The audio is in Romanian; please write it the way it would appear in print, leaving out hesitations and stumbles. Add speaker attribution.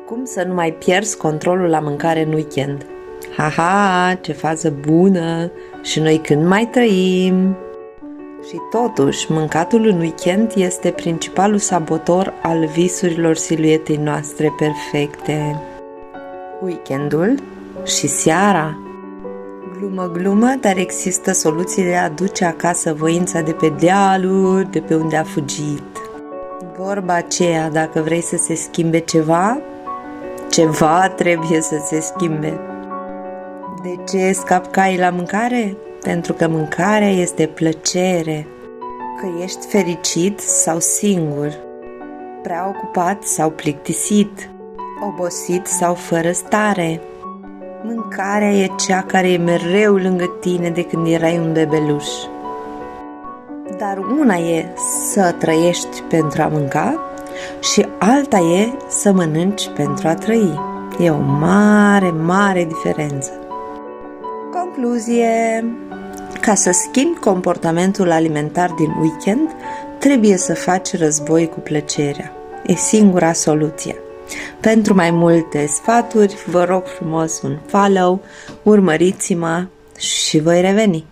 Speaker 1: Cum să nu mai pierzi controlul la mâncare în weekend? Haha, ce fază bună! Și noi când mai trăim? Și totuși, mâncatul în weekend este principalul sabotor al visurilor siluetei noastre perfecte. Weekendul și seara. Glumă, dar există soluții de a aduce acasă voința de pe dealuri, de pe unde a fugit. Vorba aceea, dacă vrei să se schimbe ceva trebuie să se schimbe. De ce scap caii la mâncare? Pentru că mâncarea este plăcere. Că ești fericit sau singur, prea ocupat sau plictisit, obosit sau fără stare. Mâncarea e cea care e mereu lângă tine de când erai un bebeluș. Dar una e să trăiești pentru a mânca și alta e să mănânci pentru a trăi. E o mare diferență. Concluzie: ca să schimbi comportamentul alimentar din weekend, trebuie să faci război cu plăcerea. E singura soluție. Pentru mai multe sfaturi, vă rog frumos un follow, urmăriți-mă și voi reveni.